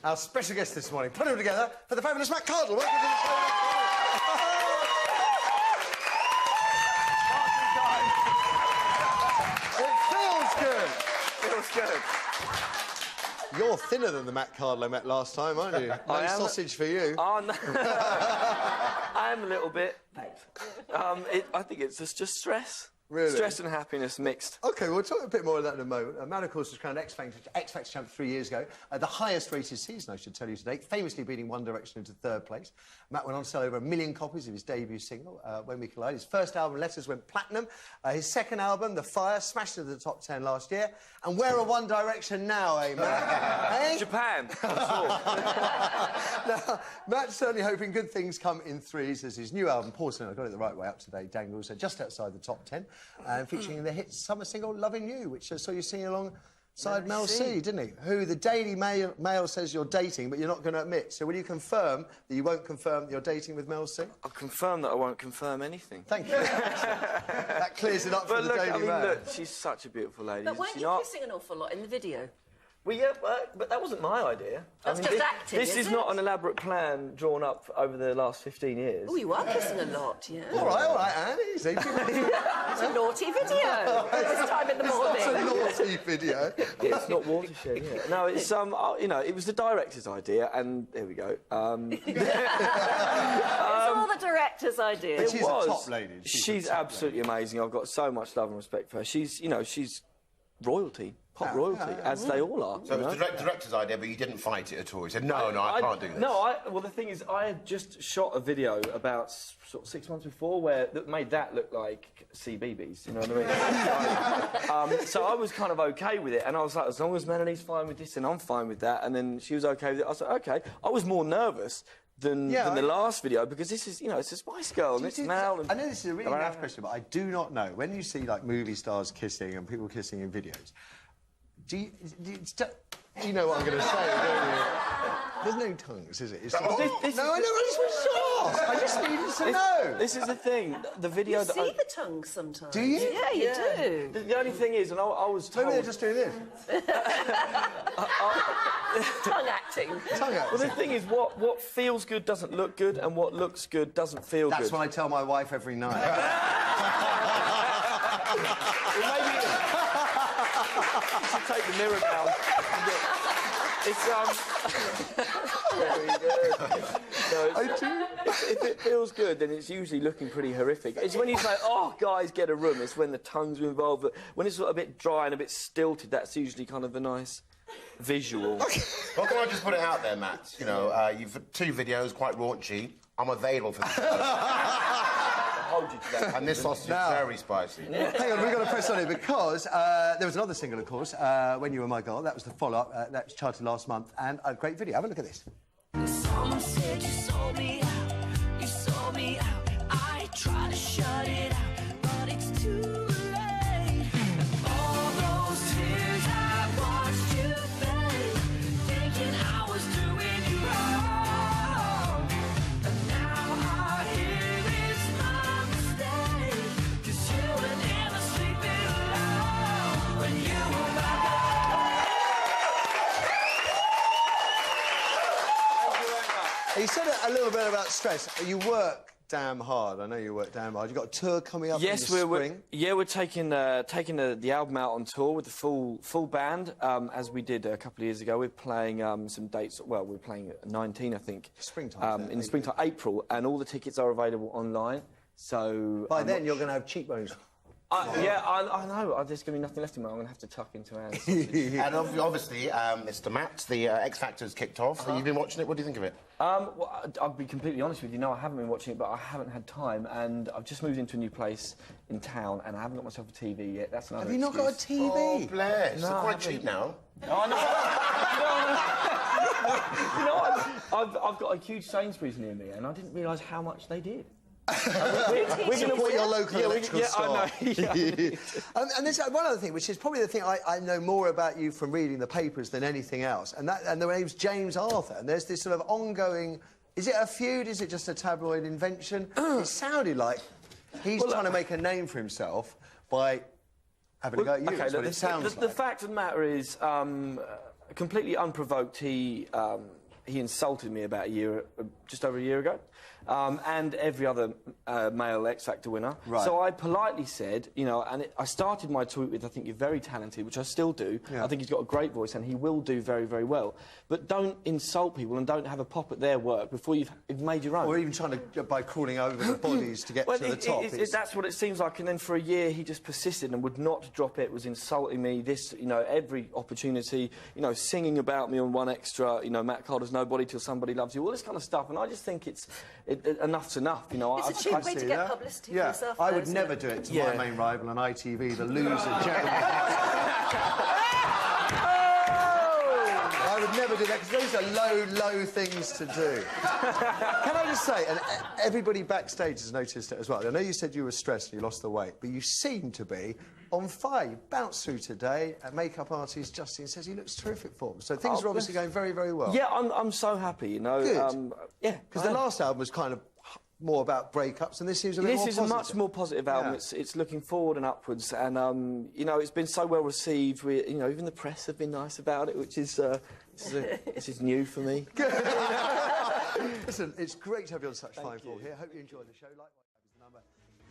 our special guest this morning. Put him together for the fabulous Matt Cardle. Welcome to the show. It feels good. You're thinner than the Matt Cardle I met last time, aren't you? No sausage for you. Oh, no. I am a little bit. Thanks. I think it's just stress. Really? Stress and happiness mixed. OK, we'll talk a bit more of that in a moment. Matt, of course, was crowned X Factor champ 3 years ago. The highest-rated season, I should tell you today, famously beating One Direction into third place. Matt went on to sell over 1 million copies of his debut single, When We Collide. His first album, Letters, went platinum. His second album, The Fire, smashed into the top 10 last year. And where are One Direction now, eh, Matt? Eh? Japan, I'm sure. Now, Matt's certainly hoping good things come in threes as his new album, Porcelain, I got it the right way up today, dangles just outside the top 10. Featuring the hit summer single Loving You, which I saw you singing alongside Mel C, didn't he? Who the Daily Mail says you're dating, but you're not going to admit. So will you confirm that you won't confirm that you're dating with Mel C? I'll confirm that I won't confirm anything. Thank you. That clears it up for the Daily Mail. Look, she's such a beautiful lady. But weren't you kissing an awful lot in the video? Well, yeah, but that wasn't my idea. That's just acting, This is not an elaborate plan drawn up over the last 15 years. Oh, you are kissing a lot, yeah. All right, Anne, easy. It's a naughty video. This time in the morning. It's not a naughty video. Yeah, it's not watershed, yeah. No, it's, you know, it was the director's idea, and here we go. It's all the director's idea. But she's a top lady. She's absolutely amazing. I've got so much love and respect for her. She's, you know, she's royalty. Pop royalty, as they all are. So it was the director's idea, but you didn't fight it at all. You said, no, I can't do this. No, well, the thing is, I had just shot a video about sort of 6 months before that made that look like CBeebies, you know what I mean? So I was kind of OK with it, and I was like, as long as Melanie's fine with this, then I'm fine with that. And then she was OK with it. I was like, OK. I was more nervous than the last video, because this is, you know, it's a Spice Girl, and it's Mel. I know this is a really naff question, but I do not know. When you see, like, movie stars kissing and people kissing in videos, you know what I'm going to say, don't you? There's no tongues, is it? It's like, no, I know, I just want to ask. I just needed to know. This is the thing, the video you see the tongue sometimes. Do you? Yeah, you do. The only thing is, and I was told... Maybe they're just doing this. Tongue acting. Tongue acting. Well, the thing is, what feels good doesn't look good, and what looks good doesn't feel good. That's what I tell my wife every night. Well, maybe... You should take the mirror down. It's, Very good. No, if it feels good, then it's usually looking pretty horrific. It's when you say, oh, guys, get a room, it's when the tongues are involved. But when it's sort of a bit dry and a bit stilted, that's usually kind of a nice visual. Well, can I just put it out there, Matt? You know, you've 2 videos, quite raunchy. I'm available for this. Hold you to that. And this sausage is very spicy. Hang on, we've got to press on it because there was another single, of course, When You Were My Girl. That was the follow-up. That was charted last month. And a great video. Have a look at this. Someone said you sold me out. You sold me out. I tried to shut it out, but it's too late. All those tears I watched you fade, thinking I was doing you wrong. And now I hear it's my mistake, 'cause you were never sleeping alone when you were my He said a little bit about stress. You work damn hard. I know you work damn hard. You've got a tour coming up in the spring. We're taking the album out on tour with the full band, as we did a couple of years ago. We're playing some dates. Well, we're playing 19, I think. Springtime. In springtime, April, and all the tickets are available online. So by then you're going to have cheekbones. Yeah, I know. There's going to be nothing left in me. I'm going to have to tuck into Anne's. And obviously, Mr. Matt, the X Factor's kicked off. You've been watching it. What do you think of it? Well, I'll be completely honest with you. No, I haven't been watching it, but I haven't had time, and I've just moved into a new place in town, and I haven't got myself a TV yet. That's another excuse. Have you not got a TV? Oh, bless. No, They're quite cheap now. Oh, no. You know, I've got a huge Sainsbury's near me, and I didn't realise how much they did. We're going to support your local electrical store. I know. Yeah. And there's one other thing, which is probably the thing I know more about you from reading the papers than anything else, and the name's James Arthur. And there's this sort of ongoing... Is it a feud? Is it just a tabloid invention? It sounded like he's trying to make a name for himself by having a go at you. Okay, That's what it sounds like. The fact of the matter is... completely unprovoked, he insulted me about just over a year ago, and every other male X Factor winner. Right. So I politely said, you know, and I started my tweet with, I think you're very talented, which I still do. Yeah. I think he's got a great voice and he will do very, very well. But don't insult people and don't have a pop at their work before you've made your own. Or even trying to, by crawling over the bodies to get to the top. That's what it seems like. And then for a year, he just persisted and would not drop it, was insulting me, you know, every opportunity, you know, singing about me on One Extra, you know, Matt Cardle's Nobody Till Somebody Loves You, all this kind of stuff. And I just think enough's enough, you know. It's a cheap way to get publicity for yourself. I though, would isn't never it? do it to my main rival on ITV, the loser, Jeremy. I would never do that, because those are low things to do. Can I just say, and everybody backstage has noticed it as well. I know you said you were stressed and you lost the weight, but you seem to be on fire. You bounced through today. Makeup artist Justine says he looks terrific for him. So things are obviously going very, very well. Yeah, I'm so happy, you know. Good. Yeah. Because the last album was kind of more about breakups, and this seems a bit more positive. This is a much more positive album. Yeah. It's looking forward and upwards, and you know, it's been so well received. You know, even the press have been nice about it, which is this is new for me. Listen, it's great to have you on such fine floor here. Hope you enjoyed the show. Likewise, the number.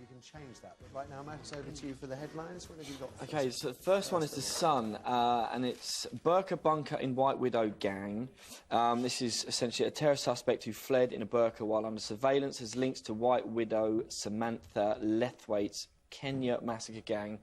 You can change that. But right now, Matt, it's over to you for the headlines. What have you got? Okay, so the first one is The Sun, and it's burqa bunker in White Widow gang. This is essentially a terror suspect who fled in a burqa while under surveillance, has links to White Widow Samantha Lethwaite's Kenya massacre gang.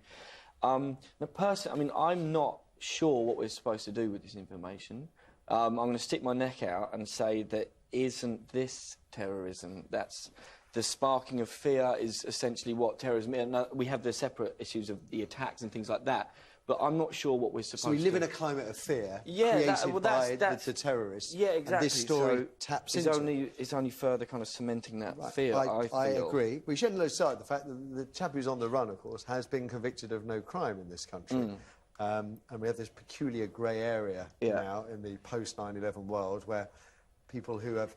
Now, personally, I mean, I'm not sure what we're supposed to do with this information. I'm going to stick my neck out and say that isn't this terrorism? That's the sparking of fear is essentially what terrorism is. Now, we have the separate issues of the attacks and things like that, but I'm not sure what we're supposed to do. So we live in a climate of fear created by the terrorists. Yeah, exactly. And this story taps into it's only further kind of cementing that fear, I feel. I agree. We shouldn't lose sight of the fact that the chap who's on the run, of course, has been convicted of no crime in this country. And we have this peculiar grey area now in the post-9/11 world where people who are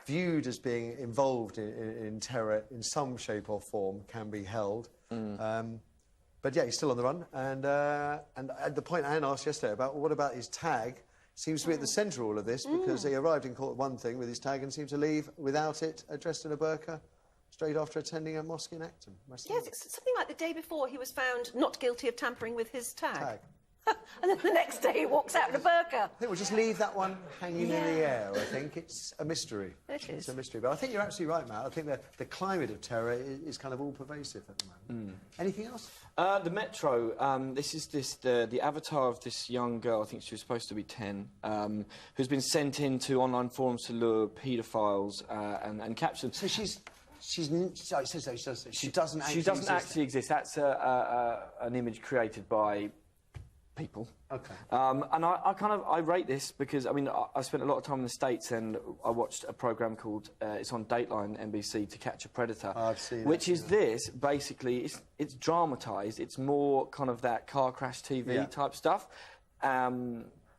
viewed as being involved in terror in some shape or form can be held. But yeah, he's still on the run. And at the point Anne asked yesterday about what about his tag, seems to be at the centre of all of this, because he arrived in court one thing with his tag and seemed to leave without it, dressed in a burqa, straight after attending a mosque in Acton. Yes, it's something like the day before he was found not guilty of tampering with his tag. And then the next day he walks out in a burqa. I think we'll just leave that one hanging in the air, I think. It's a mystery. It is. It's a mystery. But I think you're absolutely right, Matt. I think the climate of terror is kind of all-pervasive at the moment. Anything else? The Metro, this is the avatar of this young girl, I think she was supposed to be 10, who's been sent into online forums to lure paedophiles and capture them. So she doesn't actually exist. That's an image created by people. Okay. And I rate this because, I mean, I spent a lot of time in the States and I watched a programme called, it's on Dateline NBC, To Catch a Predator. I've seen that, which is this, basically, it's dramatised, it's more kind of that car crash TV type stuff.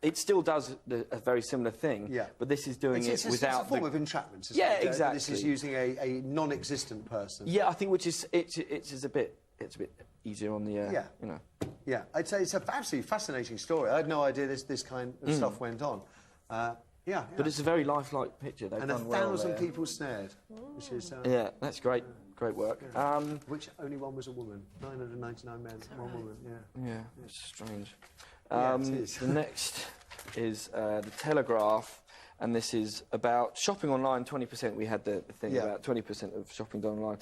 It still does a very similar thing, but this is doing it without... It's a form of entrapment, isn't it? it? Exactly. This is using a non-existent person. Yeah, I think it's a bit easier on the, you know... Yeah, I'd say it's an absolutely fascinating story. I had no idea this kind of stuff went on. But it's a very lifelike picture. They've done 1,000 people snared, which is... yeah, that's great. Great work. Which only one was a woman. 999 men, one woman, Yeah, it's strange. It is. The next is The Telegraph, and this is about shopping online, 20%. We had the thing about 20% of shopping done online.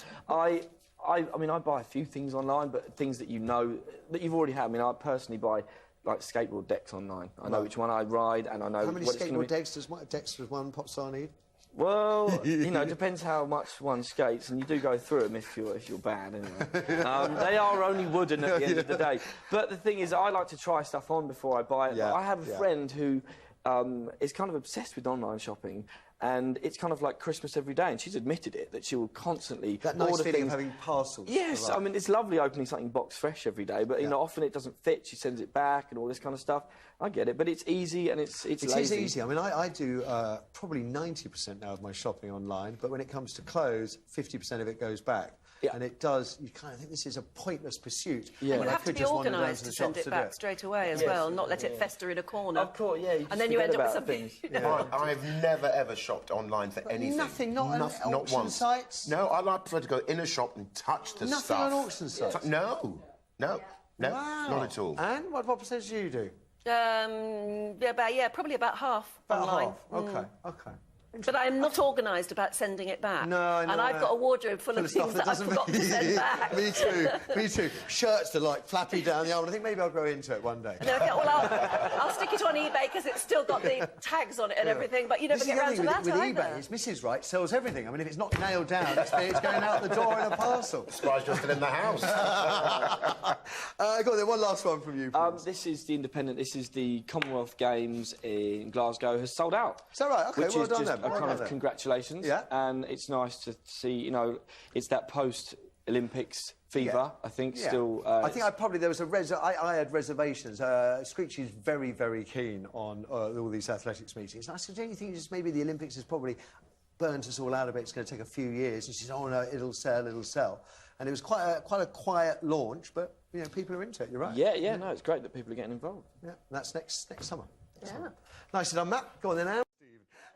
I mean, I buy a few things online, but things that you know, that you've already had. I mean, I personally buy, like, skateboard decks online. I know which one I ride, and I know How many skateboard decks does one pop star need? Well, you know, it depends how much one skates, and you do go through them if you're bad, anyway. They are only wooden at the end of the day. But the thing is, I like to try stuff on before I buy it. I have a friend who is kind of obsessed with online shopping, and it's kind of like Christmas every day, and she's admitted it, that she will constantly that nice order feeling things. of having parcels. Yes, I mean, it's lovely opening something box fresh every day, but, you know, often it doesn't fit, she sends it back and all this kind of stuff. I get it, but it's easy and it's lazy. It is easy. I mean, I do probably 90% now of my shopping online, but when it comes to clothes, 50% of it goes back. and it does. You kind of think this is a pointless pursuit. Yeah. And when you I have to could be just wander down organised to the to send shops it to do back straight away as well, not let it fester in a corner. Of course, yeah. And then you end up with something. I've never ever shopped online for anything. Nothing, not auction once. sites? No, I prefer to go in a shop and touch the Nothing stuff. on auction sites? No, Wow. not at all. And what percentage do you do? Probably about half About online. half. Okay. But I'm not organised about sending it back. No, I know. And I've got a wardrobe full of things that I forgot to send back. Me too. Shirts that like flappy down the arm. I think maybe I'll grow into it one day. No, okay, well, I'll stick it on eBay because it's still got the tags on it and everything, but you never get around to that with either. eBay, it's Mrs. Wright sells everything. I mean, if it's not nailed down, it's going out the door in a parcel. Surprised you're still in the house. Go on then, one last one from you, please. This is the Independent. This is the Commonwealth Games in Glasgow has sold out. Is that right? Okay, which well is done just then. a kind of congratulations. Yeah. And it's nice to see, you know, it's that post-Olympics fever, I think, still... I think there was I had reservations. Screechy's very, very keen on all these athletics meetings. And I said, don't you think just maybe the Olympics has probably burnt us all out of it? It's going to take a few years. And she said, oh, no, it'll sell. And it was quite a quiet launch, but, you know, people are into it, you're right. Yeah, no, it's great that people are getting involved. Yeah, and that's next summer. Yeah. Nicely done, Matt. Go on then, Anne.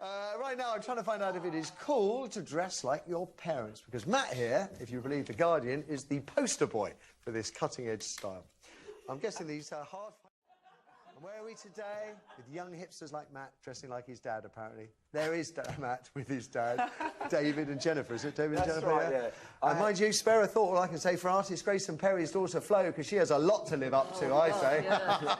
Right now, I'm trying to find out if it is cool to dress like your parents, because Matt here, if you believe The Guardian, is the poster boy for this cutting-edge style. I'm guessing these are hard... And where are we today? With young hipsters like Matt dressing like his dad, apparently. There is Matt with his dad, David and Jennifer. Is it David and That's Jennifer? right, yeah. And mind you, spare a thought, all I can say for artist Grace and Perry's daughter Flo, because she has a lot to live up to, I say. Yeah.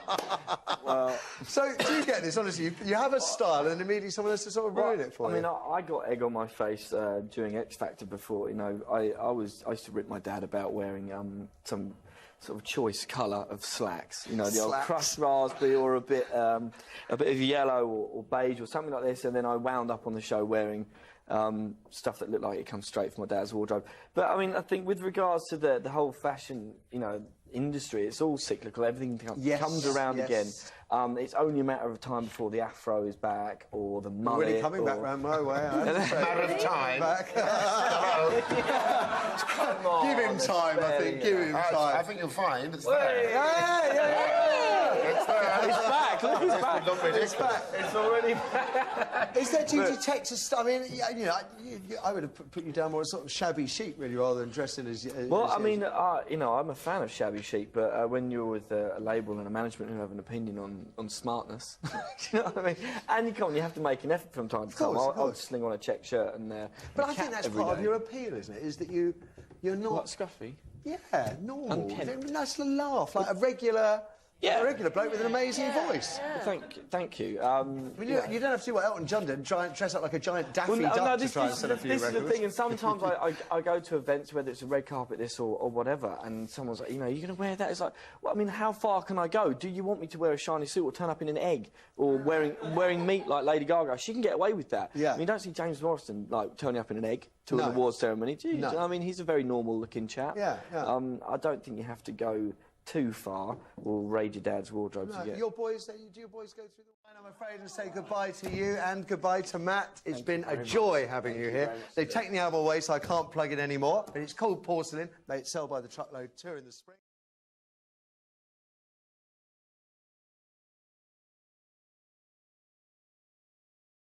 Well... So, do you get this, honestly? You have a style and immediately someone has to sort of ruin it for you. I mean, I got egg on my face during X Factor before, you know. I used to rip my dad about wearing some sort of choice colour of slacks, you know, the old crushed raspberry or a bit of yellow or beige or something like this, and then I wound up on the show wearing stuff that looked like it comes straight from my dad's wardrobe. But I mean, I think with regards to the whole fashion, you know, industry, it's all cyclical. Everything comes around again. It's only a matter of time before the afro is back or the mullet. Really coming back round my way. Matter of time. Come on, Give him time, I think. Give him time. I think you'll find it's there. It's there. It's back. Look, it's back. It's back. It's already back. Is there, do you detect I mean, you know, I would have put you down more as sort of shabby chic, really, rather than dressing as... Well, I mean, you know, I'm a fan of shabby chic, but when you're with a label and a management who have an opinion on smartness, you know what I mean? And you have to make an effort from time to time. I'll sling on a check shirt and But I think that's part of your appeal, isn't it? Is that you're not... What, scruffy? Yeah, normal. Unkempt. Nice little laugh, like a regular... Yeah. A regular bloke with an amazing voice. Thank you. I mean, you don't have to do what Elton John did and try and dress up like a giant Daffy Duck to try and sell a few records. This is the thing, and sometimes I go to events, whether it's a red carpet, this or whatever, and someone's like, you know, you're going to wear that? It's like, well, I mean, how far can I go? Do you want me to wear a shiny suit or turn up in an egg or wearing meat like Lady Gaga? She can get away with that. Yeah. I mean, you don't see James Morrison, like, turning up in an egg to an awards ceremony, do you? No. I mean, he's a very normal-looking chap. Yeah. I don't think you have to go too far or raid your dad's wardrobe to get... Your boys, do your boys go through the wine, I'm afraid, and say goodbye to you and goodbye to Matt. It's been a joy having you here. They've taken the album away, so I can't plug it anymore. But it's called Porcelain. They sell by the truckload, tour in the spring.